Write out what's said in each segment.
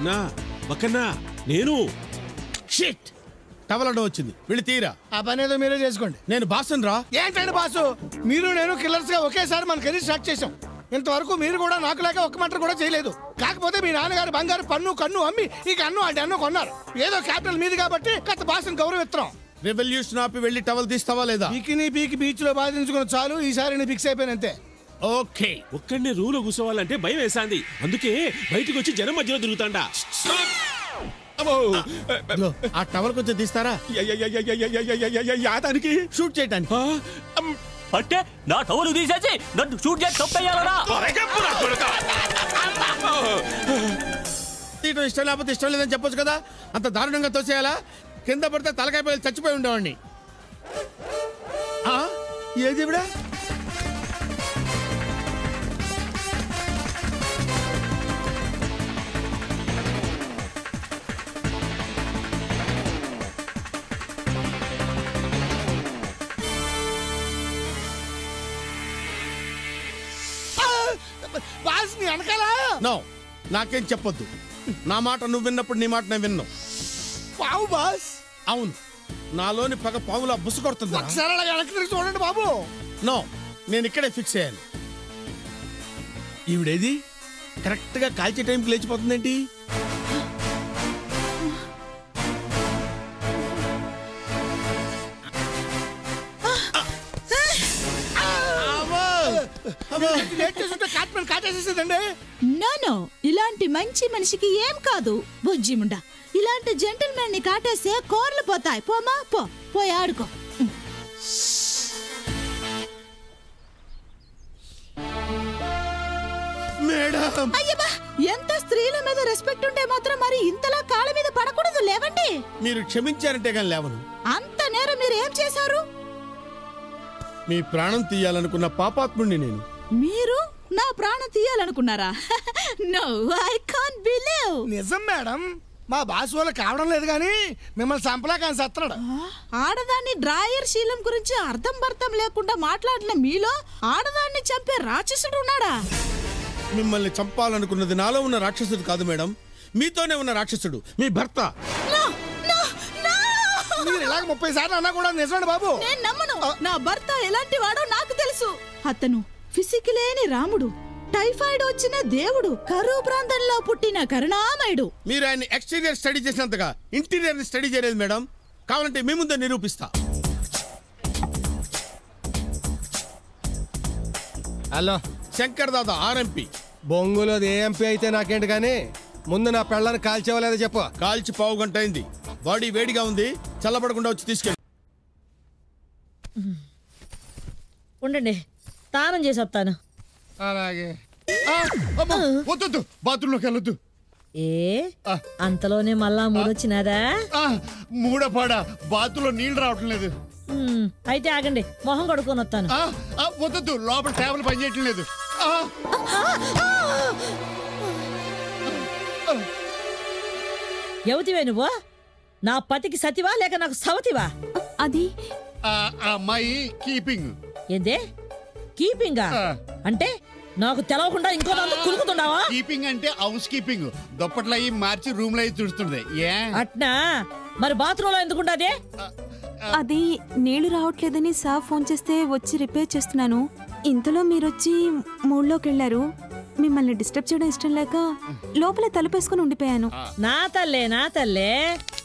నా బక్కన్నా నేను shit towel అడ్డం వచ్చింది వెళ్ళి తీరా. ఆ పని ఏదో మీరే చేసుకోండి. నేను బాసుని రా. ఏంటండి బాసు, మీరు నేను కిల్లర్స్ గా ఒకేసారి మన కెరీర్ స్టార్ట్ చేసాం. ఇంతవరకు మీరు కూడా నాకు లేక ఒక్క మంట కూడా చేయలేదు. కాకపోతే మీ నాన్నగారు బంగారు కన్ను అమ్మి ఈ కన్ను అంటే అన్ను కొన్నారు. ఏదో క్యాపిటల్ మీది కాబట్టి కొత్త బాసుని గౌరవిస్తున్నాం. రెవల్యూషన్ ఆపి వెళ్ళి టవల్ తీస్తావా లేదా? పీకి బీచ్ లో బాధించుకుని చాలు. ఈసారి నేను ఫిక్స్ అయిపోయినంతే. ఓకే. ఒక్కడనే రూలో కూర్చోవాలంటే భయం వేసాంది. అందుకే బయటకు వచ్చి జనం మధ్యలో తిరుగుతాండా. ఆ టవల్ కొంచెం తీస్తారా? యాదానికి షూట్ చేయడానికి. అంటే నా టవలు తీసేసి నన్ను షూట్ చేసి తప్పేయాలరా? తీయటం ఇష్టం లేకపోతే ఇష్టం లేదని చెప్పొచ్చు కదా. అంత దారుణంగా తోసేయాలా? కింద పడితే తలకాయ పైలు చచ్చిపోయి ఉండేవాడిని. ఏది ఇవిడ? నో, నాకేం చెప్పొద్దు. నా మాట నువ్వు విన్నప్పుడు నీ మాట నేను విన్నావు. పావు బాస్. అవును, నాలోని పగ పావులా బుసు కొడుతుంది. చూడండి బాబు. నో, నేను ఇక్కడే ఫిక్స్ అయ్యాను. ఈవిడేది కరెక్ట్ గా కాల్చే టైంకి లేచిపోతుందేంటి? నో, ఇలాంటి మంచి మనిషికి ఏం కాదు. బుజ్జిముండా, ఇలాంటి జెంటిల్మెన్ ని కాటేస్తే కోర్లు పోతాయి. పోమా పోయి ఆడుకో. మేడం, అయ్యబ్బా, ఎంత స్త్రీల మీద రెస్పెక్ట్ ఉంటే మాత్రం మరి ఇంతలా కాళ్ళ మీద పడకూడదు. లేవండి. మీరు క్షమించారంటే కానీ లేవను. అంత నేరం మీరు ఏం చేశారు? మీ ప్రాణం తీయాలనుకున్న పాపాత్ముడిని నేను. మీరు నా ప్రాణం తీయాలనుకున్నారా? No, I can't believe. నిజం మేడం, మా బాస్ వాళ్ళకి కావడం లేదు కానీ మిమ్మల్ని చంపలా కానీ సత్తనాడు. ఆడదాన్ని డ్రాయర్ శీలం గురించి అర్థం పర్థం లేకుండా మాట్లాడిన మీలో ఆడదాన్ని చంపే రాక్షసుడు ఉన్నాడా? మిమ్మల్ని చంపాలనుకున్నది నాలో ఉన్న రాక్షసుడు కాదు మేడం, మీతోనే ఉన్న రాక్షసుడు, మీ భర్త. మీరు ఇలాగ 30 సార్లు అన్నా కూడా నిజమండి బాబు. నేను నమ్మను. నా భర్త ఎలాంటి వాడో నాకు తెలుసు. అతను ఫిసికలేని రాముడు, టైఫాయిడ్ వచ్చిన దేవుడు, కరువు ప్రాంతంలో పుట్టిన కరుణామయుడు. మీరు ఆయన ఎక్స్టీరియర్ స్టడీ చేసినంతగా ఇంటీరియర్ స్టడీ చేయలేదు మేడం. కావాలంటే మీ ముందే నిరూపిస్తా. Hello, Shankar Dada RMP. బొంగులోది amp అయితే నాకేంటి కానీ ముందు నా పెళ్ళని కాల్చేవలేదో చెప్పు. కాల్చి పావు గంట అయింది. బాడీ వేడిగా ఉంది, చల్లబడకుండా వచ్చి తీసుకెళ్ళి. ఉండండి, స్నానం చేసి వస్తాను. అలాగే. వద్దు, బాత్రూంలోకి వెళ్ళొద్దు. ఏ అంతలోనే మళ్ళా మూడొచ్చినాదా? మూడపాడా, బాత్రూంలో నీళ్లు రావటం లేదు. అయితే ఆగండి, మొహం కడుక్కొని వస్తాను. వద్దు, లోపల టేబుల్ పని చేయటం లేదు. ఎవతివే నువ్వు? నా పతికి సతివా లేక నాకు సవతివా? అది అమ్మాయి కీపింగ్. ఏందే కీపింగా? అంటే నాకు తెలవకుండా ఇంకో నందు కులుకుతున్నావా? కీపింగ్ అంటే హౌస్ కీపింగ్. దుప్పట్లు అయ్యి మార్చి రూమ్ లో చూస్తుంది. అట్నా? మరి బాత్రూమ్ లో ఎందుకుంటాదే? అది నీళ్లు రావట్లేదని సార్ ఫోన్ చేస్తే వచ్చి రిపేర్ చేస్తున్నాను. ఇంతలో మీరొచ్చి మూడ్లోకి వెళ్ళారు. మిమ్మల్ని డిస్టర్బ్ చేయడం ఇష్టం లేక లోపల తలుపేసుకుని ఉండిపోయాను. నా తల్లే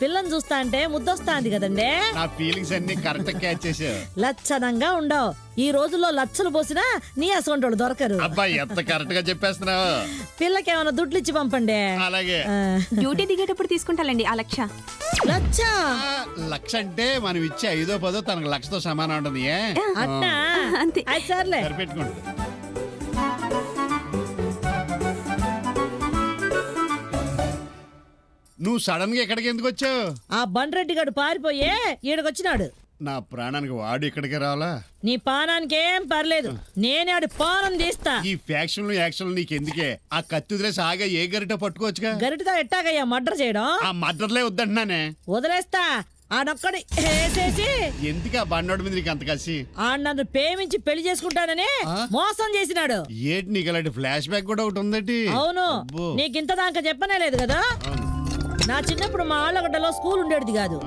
పిల్లని చూస్తా అంటే ముద్దొస్తాంది కదండే. నా ఫీలింగ్స్ అన్ని కరెక్ట్ క్యాచ్ చేసావు. లచ్చనంగా ఉండవు. ఈ రోజుల్లో లచ్చలు పోసినా నీ అసొంటోళ్ళు దొరకరు. అబ్బాయి ఎంత కరెక్ట్ గా చెప్పేస్తున్నావు. పిల్లకి ఏమైనా దుడ్లు ఇచ్చి పంపండి. అలాగే. డ్యూటీ దిగేటప్పుడు తీసుకుంటాలండి ఆ లక్ష. లక్ష అంటే మనం ఇచ్చే 5దో 10దో తనకు లక్షతో సమానం ఉంటుంది. అట్నా? అంతే. సర్లే, సరిపెట్టుకోండి. నువ్వు సడన్ గా ఎక్కడికి ఎందుకు వచ్చావు? ఆ బండ్రెడ్డి గారు పారిపోయే ఈడకొచ్చినాడు. నా ప్రాణానికి వాడు ఇక్కడికి రావాలా? నీ పానానికి ఏం పర్లేదు, నేనే ఆడి పానం తీస్తా. ఈ ఫ్యాక్షన్లు యాక్షన్లు నీకెందుకే? ఆ కత్తి వదిలేసి ఆగా ఏ గరిట పట్టుకోవచ్చుగా. గరిటతో ఎట్టాగయ్యా మర్డర్ చేయడం? ఆ మర్డర్లే వద్దంటున్నానే. వదిలేస్తా. ఆడొక్కడి వేసేసి ఎందుకు ఆ బండోడి మీద నీకు అంత కసి? ఆ నన్ను ప్రేమించి పెళ్లి చేసుకుంటానని మోసం చేసినాడు. ఏటి నీకు అలాంటి ఫ్లాష్ బ్యాక్ కూడా ఒకటి ఉందటి? అవును, నీకు ఇంత దాకా చెప్పనే లేదు కదా. నా చిన్నప్పుడు మా ఆళ్ళగడ్డలో స్కూల్ ఉండేది కాదు,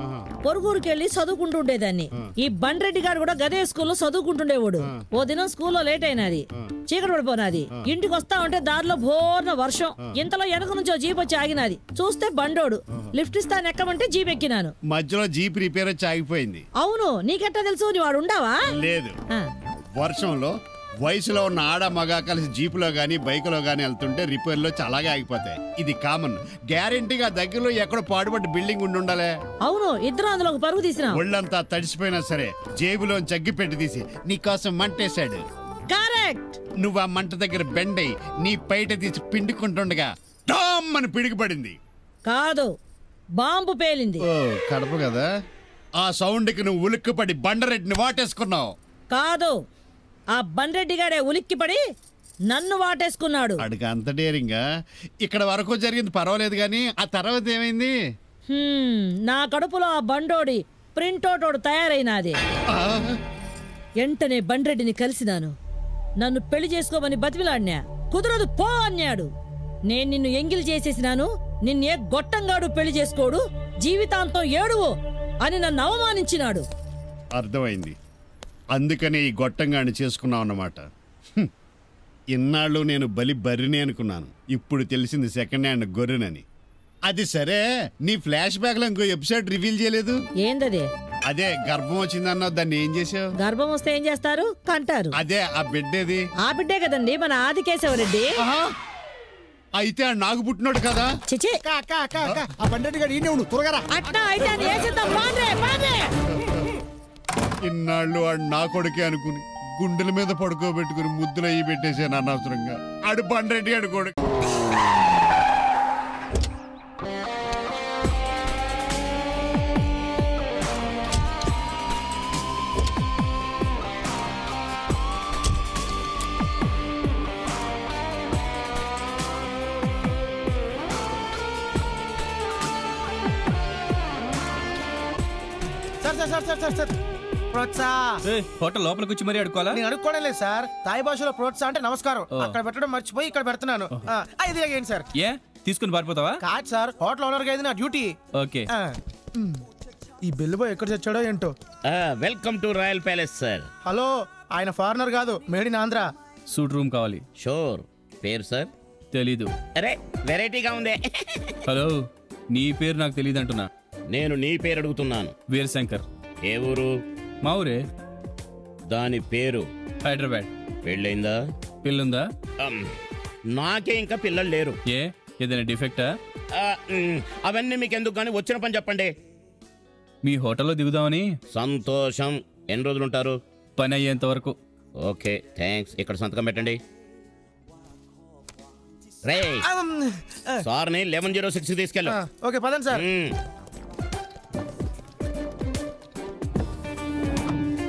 పొరుగురికి వెళ్ళి చదువుకుంటూ ఉండేదాన్ని. ఈ బండ్రెడ్డి గారు కూడా గదే స్కూల్లో చదువుకుంటుండేవాడు. ఓ దినం స్కూల్లో లేట్ అయినది, చీకటి పడిపోనాది. ఇంటికి వస్తా ఉంటే దారిలో భోర్న వర్షం. ఇంతలో వెనక నుంచి జీప్ వచ్చి ఆగినది. చూస్తే బండోడు. లిఫ్ట్ ఇస్తాను ఎక్కమంటే జీప్ ఎక్కినాను. మధ్యలో జీప్ రిపేర్ వచ్చి ఆగిపోయింది. అవును, నీకెట్టా తెలుసు? నీ వాడు ఉండవా? లేదు, వర్షంలో వయసులో ఉన్న ఆడ మగ కలిసి జీపులో గానీ బైకులో గానీ వెళ్తుంటే రిపేర్ లో చాలాగా ఆగిపోతాయి. ఇది కామన్. గ్యారెంటీగా దగ్గరలో ఎక్కడో పాడుబడ్డ బిల్డింగ్ ఉండాలే. అవును, ఇద్దరు అందులో ఒక పరుగు తీసినా. ఒళ్ళంతా తడిసిపోయినా సరే జేబులో జగ్గి పెట్టి తీసి నీకోసం మంటేశాడు. కరెక్ట్. నువ్వు ఆ మంట దగ్గర బెండై నీ పైట తీసి పిండుకుంటుండగా డామ్ అని పిడికిపడింది. కాదు, బాంబు పేలింది. ఓ కడప కదా. ఆ సౌండ్ కి నువ్వు ఉలిక్కిపడి బండరెడ్డిని వాటేసుకున్నావు. కాదు, ఆ బండ్రెడ్డి గాడే ఉలిక్కిపడి నన్ను వాటేసుకున్నాడు. అడిగా అంత డేరింగా. ఇక్కడ వరకు జరిగింది పర్వాలేదు గానీ ఆ తర్వాత ఏమైంది? నా కడుపులో ఆ బండోడి ప్రింటోటోడు తయారైనాది. వెంటనే బండ్రెడ్డిని కలిసినాను. నన్ను పెళ్లి చేసుకోమని బతిమిలాడినా. కుదరదు పో అన్నాడు. నేను నిన్ను ఎంగిల్ చేసేసినాను, నిన్నే గొట్టంగాడు పెళ్లి చేసుకోడు, జీవితాంతం ఏడువు అని నన్ను అవమానించినాడు. అర్థమైంది. అందుకనే ఈ గొట్టంగాని చేసుకున్నావు అన్నమాట. ఇన్నాళ్ళు నేను బర్రిని అనుకున్నాను. ఇప్పుడు తెలిసింది సెకండ్ హ్యాండ్ గొర్రెనని. అది సరే, నీ ఫ్లాష్ బ్యాక్ లో ఇంకో ఎపిసోడ్ రివీల్ చేయలేదు. ఏందదే? అదే గర్భం వచ్చిందన్నావు, దాన్ని ఏం చేసావు? గర్భం వస్తే ఏం చేస్తారు? కంటారు. అదే ఆ బిడ్డేది? ఆ బిడ్డే కదండి మన ఆదికేశవరెడ్డి. అయితే ఆ నాకు పుట్టినోడు కదా. చిచి, ఆ బండ్రెడ్డి గారు ఈయనే ఉండు, త్వరగా అట్టా అయితే అది వేసేద్దాం. పాండ్రే. ఇన్నాళ్ళు ఆడు నా కొడుకే అనుకుని గుండెల మీద పడుకోబెట్టుకుని ముద్దులు అయ్యి పెట్టేశాను అనవసరంగా. ఆడు బండ్రెడ్డి ఆడు కొడుకు. సార్ ప్రోత్సా హోటల్ లోపలికి వచ్చి మరీ అడుకోవాలా? నేను అడుక్కోవడం లేదు సార్. తాయి భాషలో ప్రోత్సా అంటే నమస్కారం. అక్కడ పెట్టడం మర్చిపోయి ఇక్కడ పెడుతున్నాను. ఇది ఏంటి సార్? ఏ తీసుకుని పారిపోతావా? కాదు సార్, హోటల్ ఓనర్ గా నా డ్యూటీ. ఓకే. ఈ బిల్లు బాయ్ ఎక్కడ చచ్చాడో ఏంటో. Welcome to royal palace sir. Hello, ఆయన ఫారినర్ కాదు, made in Andhra. Suite room కావాలి. షూర్. పేరు సార్? తెలీదు. అరే వెరైటీగా ఉంది. హలో, నీ పేరు నాకు తెలియదు అంటున్నా. నేను నీ పేరు అడుగుతున్నాను. వీరశంకర్. ఏ ఊరు? మా ఊరే. దాని పేరు? హైదరాబాద్. పెళ్ళైందా? పిల్లుందా? నాకే ఇంకా పిల్లలు లేరు. ఏ ఏదైనా డిఫెక్టా? అవన్నీ మీకు ఎందుకు కానీ వచ్చిన పని చెప్పండి. మీ హోటల్లో దిగుదామని. సంతోషం. ఎన్ని రోజులు ఉంటారు? పని అయ్యేంత వరకు. Okay thanks. ఇక్కడ సంతకం పెట్టండి. రే సార్ని 1106 తీసుకెళ్ళు. ఓకే పదండి సార్.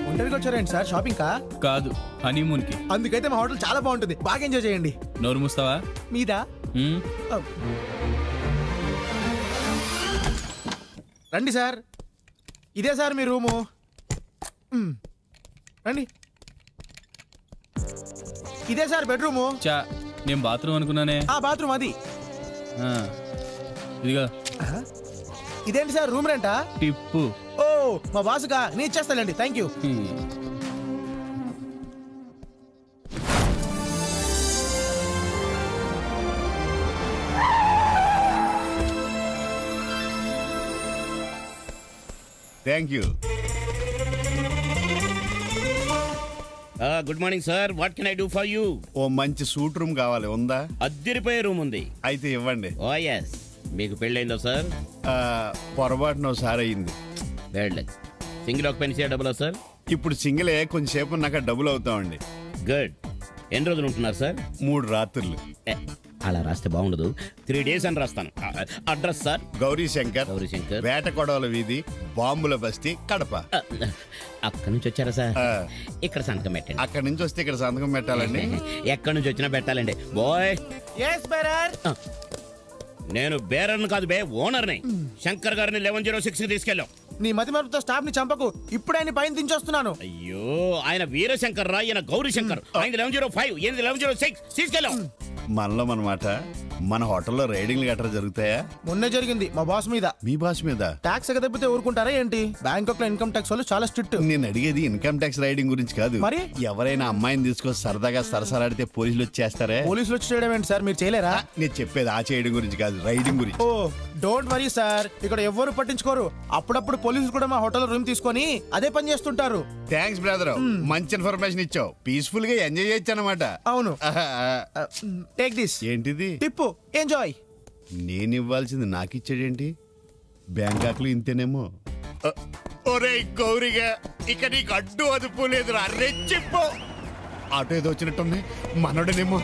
ఒంటరిగా వచ్చారేంటి సార్? షాపింగ్ కా? కాదు, హనీమూన్ కి. అందుకైతే మా హోటల్ చాలా బాగుంటుంది, బాగా ఎంజాయ్ చేయండి. నోరు మూస్తావా? మీదా? రండి సార్, ఇదే సార్ మీ రూము. రండి, ఇదే సార్ బెడ్రూము. చా, నేను బాత్రూమ్ అనుకున్నానే. బాత్రూమ్ అది. ఇదిగా. ఇదేంటి సార్ రూమ్ రెంటా? టిప్పు. ఓ మా బాసుగా, నేను ఇచ్చేస్తానండి. Thank you. Thank you. Good morning sir. What can I do for you? Oh మంచి సూట్ రూమ్ కావాలి, ఉందా? అద్దరిపోయే రూమ్ ఉంది. అయితే ఇవ్వండి. Oh yes. మీకు పెళ్ళైందా సార్? పొరపాటున ఒకసారి అయింది. వెళ్ళలేదు. సింగిల్ ఆక్యుపెన్సీ డబులా సార్? ఇప్పుడు సింగిలే, కొంచెంసేపు ఉన్నాక డబుల్ అవుతామండి. గుడ్. ఎన్ని రోజులు ఉంటున్నారు సార్? 3 రాత్రులు. అలా రాస్తే బాగుండదు, 3 days అని రాస్తాను. Address sir? గౌరీ శంకర్, వేట కొడవల వీధి, బాంబుల బస్తీ, కడప. అక్కడి నుంచి వచ్చారా సార్? ఇక్కడ సంతకం పెట్టండి. అక్కడి నుంచి వస్తే ఇక్కడ సంతకం పెట్టాలండి? ఎక్కడి నుంచి వచ్చినా పెట్టాలండి. బాయ్. నేను బేరర్ని కాదు బే, ఓనర్ని. శంకర్ గారిని 1106 తీసుకెళ్ళాం. నీ మతి మరుపుతో స్టాఫ్ ని చంపకు, ఇప్పుడే ఆయన పైన దించొస్తున్నాను. అయ్యో, ఆయన వీరశంకర్ రా, ఈయన గౌరీ శంకర్. ఆయన 1105, 1106 తీసుకెళ్ళాం. మనలో అనమాట. మన హోటల్లో రైడింగ్లు గట్రా జరుగుతాయా? మొన్నే జరిగింది మా బాస్ మీద. మీ బాస్ మీద? ట్యాక్స్ ఎగదప్పితే ఊరుకుంటారా ఏంటి? బ్యాంకాక్ లో ఇన్కమ్ ట్యాక్స్ వాళ్ళు చాలా స్ట్రిక్ట్. నేను అడిగేది ఇన్కమ్ ట్యాక్స్ రైడింగ్ గురించి కాదు. మరి ఎవరైనా అమ్మాయిని తీసుకొని సరదాగా సరసలాడితే పోలీసులు వచ్చేస్తారే? పోలీసులు వచ్చి చేయడం ఏంటి సార్, మీరు చేయలేరా? నేను చెప్పేది ఆ చేయడం గురించి కాదు, రైడింగ్ గురించి. ఓ డోంట్ వరీ సార్, ఇక్కడ ఎవ్వరు పట్టించుకోరు. అప్పుడప్పుడు పోలీసులు కూడా మా హోటల్ రూమ్ తీసుకొని అదే పని చేస్తుంటారు. థ్యాంక్స్ బ్రదర్, మంచి ఇన్ఫర్మేషన్ ఇచ్చావు. పీస్ఫుల్ గా ఎంజాయ్ చేయొచ్చు అనమాట. అవును. Take this. ఏంటిది? టిప్పు. ఎంజాయ్. నేను ఇవ్వాల్సింది నాకు ఇచ్చాడేంటి? బ్యాంకాక్ లో ఇంతేనేమో. ఒరే గౌరిగా, ఇక నీకు అడ్డు అదుపు లేదు. రెచ్చిపో. ఆటో ఏదో వచ్చినట్టుంది, మనోడనేమో.